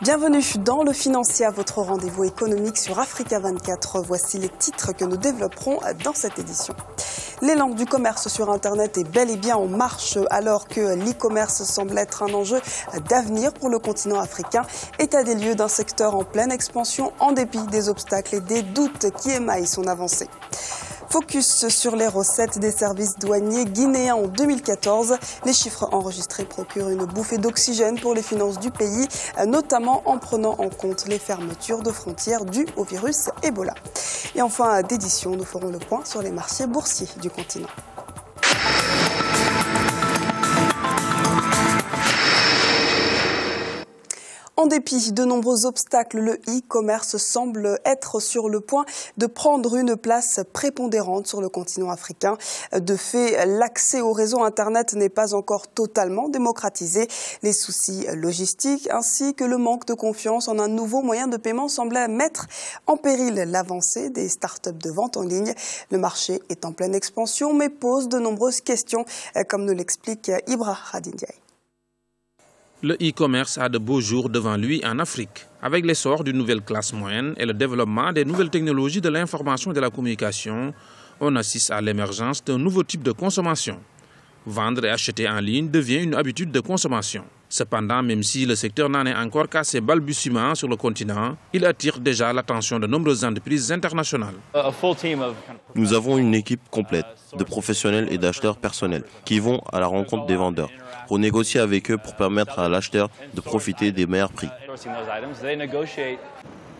Bienvenue dans le Financier, votre rendez-vous économique sur Africa 24. Voici les titres que nous développerons dans cette édition. L'élan du commerce sur Internet est bel et bien en marche alors que l'e-commerce semble être un enjeu d'avenir pour le continent africain. État des lieux d'un secteur en pleine expansion en dépit des obstacles et des doutes qui émaillent son avancée. Focus sur les recettes des services douaniers guinéens en 2014. Les chiffres enregistrés procurent une bouffée d'oxygène pour les finances du pays, notamment en prenant en compte les fermetures de frontières dues au virus Ebola. Et en fin d'édition, nous ferons le point sur les marchés boursiers du continent. En dépit de nombreux obstacles, le e-commerce semble être sur le point de prendre une place prépondérante sur le continent africain. De fait, l'accès au réseau Internet n'est pas encore totalement démocratisé. Les soucis logistiques ainsi que le manque de confiance en un nouveau moyen de paiement semblaient mettre en péril l'avancée des startups de vente en ligne. Le marché est en pleine expansion mais pose de nombreuses questions, comme nous l'explique Ibra Radindiaï. Le e-commerce a de beaux jours devant lui en Afrique. Avec l'essor d'une nouvelle classe moyenne et le développement des nouvelles technologies de l'information et de la communication, on assiste à l'émergence d'un nouveau type de consommation. Vendre et acheter en ligne devient une habitude de consommation. Cependant, même si le secteur n'en est encore qu'à ses balbutiements sur le continent, il attire déjà l'attention de nombreuses entreprises internationales. Nous avons une équipe complète de professionnels et d'acheteurs personnels qui vont à la rencontre des vendeurs pour négocier avec eux pour permettre à l'acheteur de profiter des meilleurs prix.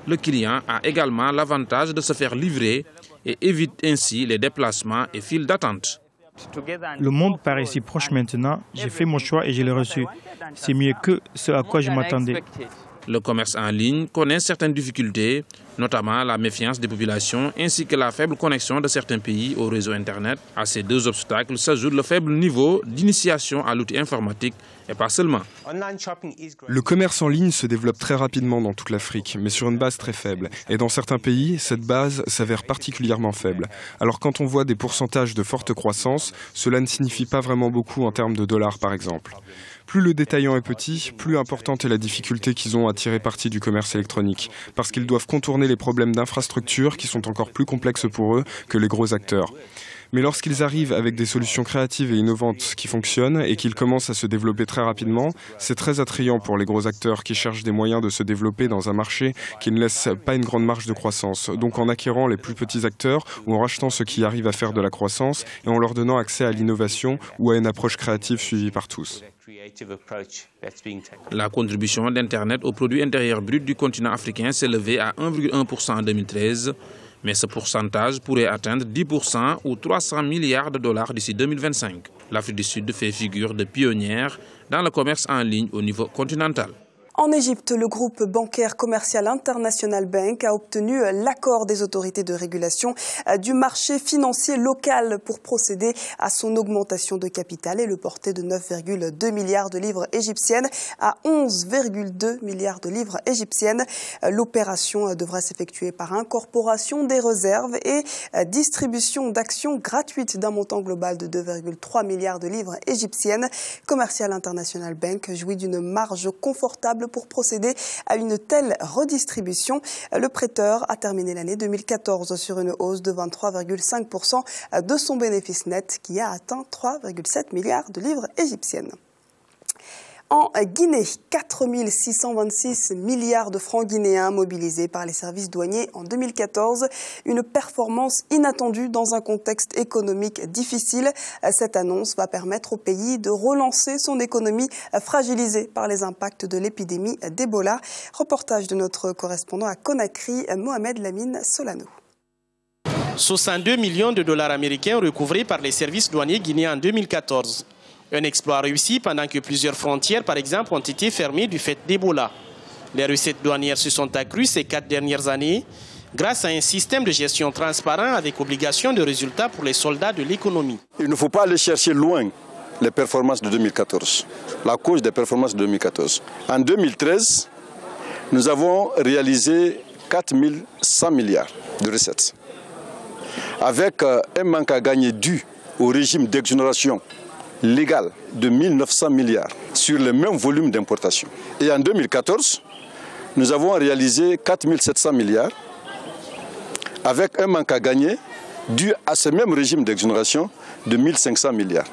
Le client a également l'avantage de se faire livrer et évite ainsi les déplacements et files d'attente. Le monde paraît si proche maintenant, j'ai fait mon choix et je l'ai reçu. C'est mieux que ce à quoi je m'attendais. Le commerce en ligne connaît certaines difficultés, notamment la méfiance des populations ainsi que la faible connexion de certains pays au réseau Internet. À ces deux obstacles s'ajoute le faible niveau d'initiation à l'outil informatique et pas seulement. Le commerce en ligne se développe très rapidement dans toute l'Afrique, mais sur une base très faible. Et dans certains pays, cette base s'avère particulièrement faible. Alors quand on voit des pourcentages de forte croissance, cela ne signifie pas vraiment beaucoup en termes de dollars par exemple. Plus le détaillant est petit, plus importante est la difficulté qu'ils ont à tirer parti du commerce électronique, parce qu'ils doivent contourner les problèmes d'infrastructure qui sont encore plus complexes pour eux que les gros acteurs. Mais lorsqu'ils arrivent avec des solutions créatives et innovantes qui fonctionnent et qu'ils commencent à se développer très rapidement, c'est très attrayant pour les gros acteurs qui cherchent des moyens de se développer dans un marché qui ne laisse pas une grande marge de croissance. Donc en acquérant les plus petits acteurs ou en rachetant ceux qui arrivent à faire de la croissance et en leur donnant accès à l'innovation ou à une approche créative suivie par tous. La contribution d'Internet au produit intérieur brut du continent africain s'est élevée à 1,1% en 2013. Mais ce pourcentage pourrait atteindre 10% ou 300 milliards de dollars d'ici 2025. L'Afrique du Sud fait figure de pionnière dans le commerce en ligne au niveau continental. En Égypte, le groupe bancaire commercial International Bank a obtenu l'accord des autorités de régulation du marché financier local pour procéder à son augmentation de capital et le porter de 9,2 milliards de livres égyptiennes à 11,2 milliards de livres égyptiennes. L'opération devra s'effectuer par incorporation des réserves et distribution d'actions gratuites d'un montant global de 2,3 milliards de livres égyptiennes. Commercial International Bank jouit d'une marge confortable pour procéder à une telle redistribution. Le prêteur a terminé l'année 2014 sur une hausse de 23,5% de son bénéfice net qui a atteint 3,7 milliards de livres égyptiennes. En Guinée, 4 626 milliards de francs guinéens mobilisés par les services douaniers en 2014. Une performance inattendue dans un contexte économique difficile. Cette annonce va permettre au pays de relancer son économie fragilisée par les impacts de l'épidémie d'Ebola. Reportage de notre correspondant à Conakry, Mohamed Lamine Solano. 62 millions de dollars américains recouvrés par les services douaniers guinéens en 2014. Un exploit réussi pendant que plusieurs frontières, par exemple, ont été fermées du fait d'Ebola. Les recettes douanières se sont accrues ces 4 dernières années grâce à un système de gestion transparent avec obligation de résultats pour les soldats de l'économie. Il ne faut pas aller chercher loin les performances de 2014, la cause des performances de 2014. En 2013, nous avons réalisé 4 100 milliards de recettes, avec un manque à gagner dû au régime d'exonération légale de 1 900 milliards sur le même volume d'importation. Et en 2014, nous avons réalisé 4 700 milliards avec un manque à gagner dû à ce même régime d'exonération de 1 500 milliards.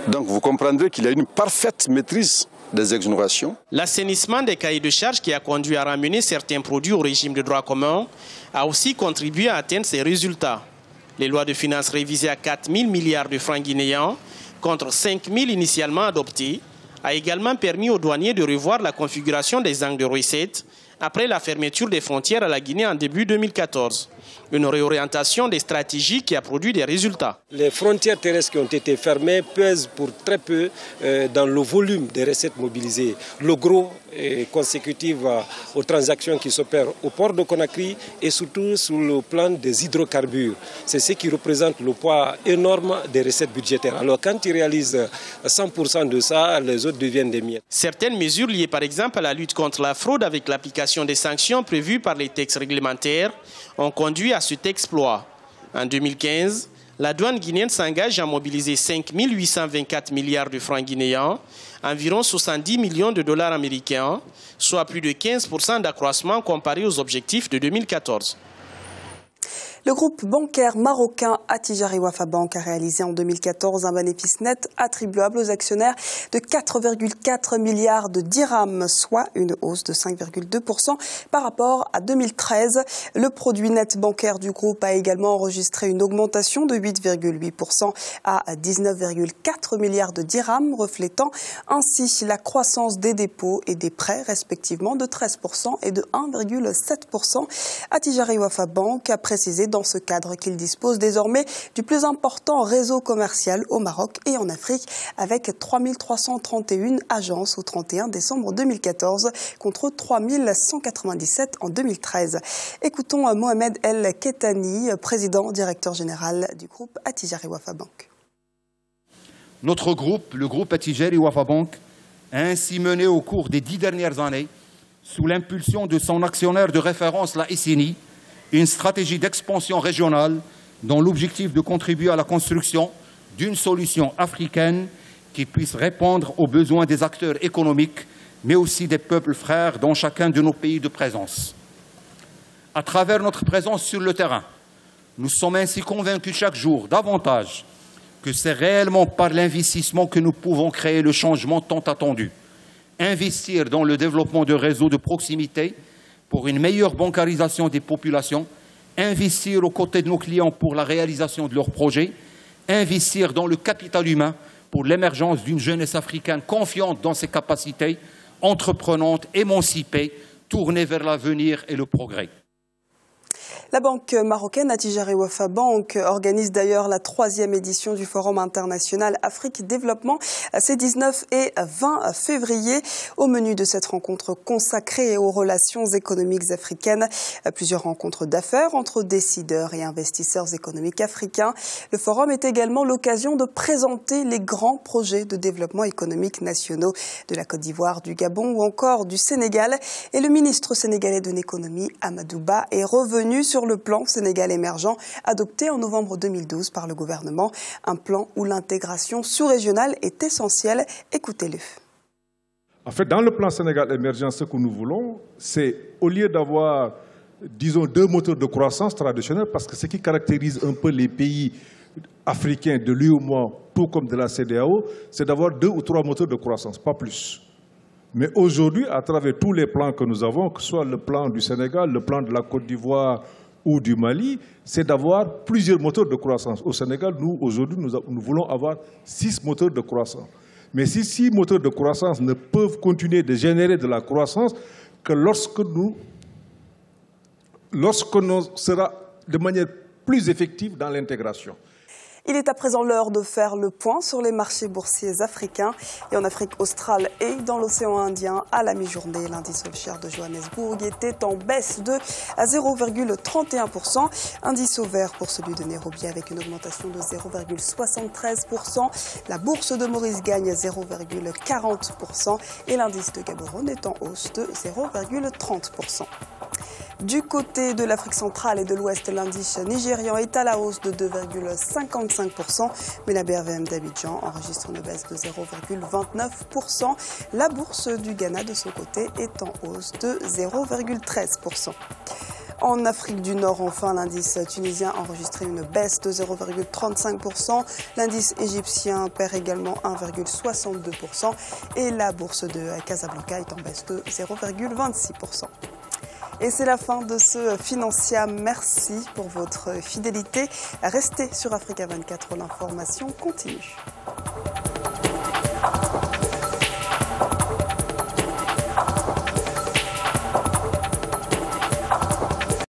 Donc vous comprendrez qu'il y a une parfaite maîtrise des exonérations. L'assainissement des cahiers de charges qui a conduit à ramener certains produits au régime de droit commun a aussi contribué à atteindre ces résultats. Les lois de finances révisées à 4 000 milliards de francs guinéens contre 5 000 initialement adoptés a également permis aux douaniers de revoir la configuration des angles de recettes après la fermeture des frontières à la Guinée en début 2014. Une réorientation des stratégies qui a produit des résultats. Les frontières terrestres qui ont été fermées pèsent pour très peu dans le volume des recettes mobilisées. Le gros est consécutif aux transactions qui s'opèrent au port de Conakry et surtout sur le plan des hydrocarbures. C'est ce qui représente le poids énorme des recettes budgétaires. Alors quand ils réalisent 100% de ça, les autres deviennent des miettes. Certaines mesures liées par exemple à la lutte contre la fraude avec l'application des sanctions prévues par les textes réglementaires ont conduit à cet exploit. En 2015, la douane guinéenne s'engage à mobiliser 5 824 milliards de francs guinéens, environ 70 millions de dollars américains, soit plus de 15% d'accroissement comparé aux objectifs de 2014. Le groupe bancaire marocain Attijari Wafa Bank a réalisé en 2014 un bénéfice net attribuable aux actionnaires de 4,4 milliards de dirhams, soit une hausse de 5,2% par rapport à 2013. Le produit net bancaire du groupe a également enregistré une augmentation de 8,8% à 19,4 milliards de dirhams, reflétant ainsi la croissance des dépôts et des prêts respectivement de 13% et de 1,7%. Attijari Wafa Bank a précisé dans ce cadre qu'il dispose désormais du plus important réseau commercial au Maroc et en Afrique avec 3331 agences au 31 décembre 2014 contre 3197 en 2013. Écoutons Mohamed El Ketani, président directeur général du groupe Attijari Wafa Bank. Notre groupe, le groupe Attijari Wafa Bank, a ainsi mené au cours des 10 dernières années, sous l'impulsion de son actionnaire de référence, la SNI, une stratégie d'expansion régionale dont l'objectif de contribuer à la construction d'une solution africaine qui puisse répondre aux besoins des acteurs économiques, mais aussi des peuples frères dans chacun de nos pays de présence. À travers notre présence sur le terrain, nous sommes ainsi convaincus chaque jour davantage que c'est réellement par l'investissement que nous pouvons créer le changement tant attendu. Investir dans le développement de réseaux de proximité pour une meilleure bancarisation des populations, investir aux côtés de nos clients pour la réalisation de leurs projets, investir dans le capital humain pour l'émergence d'une jeunesse africaine confiante dans ses capacités, entreprenante, émancipée, tournée vers l'avenir et le progrès. La banque marocaine Attijari Wafa Bank organise d'ailleurs la 3e édition du Forum international Afrique Développement ces 19 et 20 février. Au menu de cette rencontre consacrée aux relations économiques africaines, plusieurs rencontres d'affaires entre décideurs et investisseurs économiques africains. Le forum est également l'occasion de présenter les grands projets de développement économique nationaux de la Côte d'Ivoire, du Gabon ou encore du Sénégal. Et le ministre sénégalais de l'économie, Amadou Ba, est revenu sur le plan Sénégal émergent adopté en novembre 2012 par le gouvernement. Un plan où l'intégration sous-régionale est essentielle. Écoutez-le. En fait, dans le plan Sénégal émergent, ce que nous voulons, c'est au lieu d'avoir, disons, 2 moteurs de croissance traditionnels, parce que ce qui caractérise un peu les pays africains de l'UEMOA, tout comme de la CEDEAO, c'est d'avoir 2 ou 3 moteurs de croissance, pas plus. Mais aujourd'hui, à travers tous les plans que nous avons, que ce soit le plan du Sénégal, le plan de la Côte d'Ivoire ou du Mali, c'est d'avoir plusieurs moteurs de croissance. Au Sénégal, nous, aujourd'hui, nous voulons avoir 6 moteurs de croissance. Mais ces 6 moteurs de croissance ne peuvent continuer de générer de la croissance que lorsque nous sera de manière plus effective dans l'intégration. Il est à présent l'heure de faire le point sur les marchés boursiers africains. Et en Afrique australe et dans l'océan Indien, à la mi-journée, l'indice all-share de Johannesburg était en baisse de 0,31%. Indice au vert pour celui de Nairobi avec une augmentation de 0,73%. La bourse de Maurice gagne 0,40% et l'indice de Gaborone est en hausse de 0,30%. Du côté de l'Afrique centrale et de l'Ouest, l'indice nigérian est à la hausse de 2,55%, mais la BRVM d'Abidjan enregistre une baisse de 0,29%. La bourse du Ghana, de son côté, est en hausse de 0,13%. En Afrique du Nord, enfin, l'indice tunisien a enregistré une baisse de 0,35%. L'indice égyptien perd également 1,62%. Et la bourse de Casablanca est en baisse de 0,26%. Et c'est la fin de ce Financia. Merci pour votre fidélité. Restez sur Africa 24, l'information continue.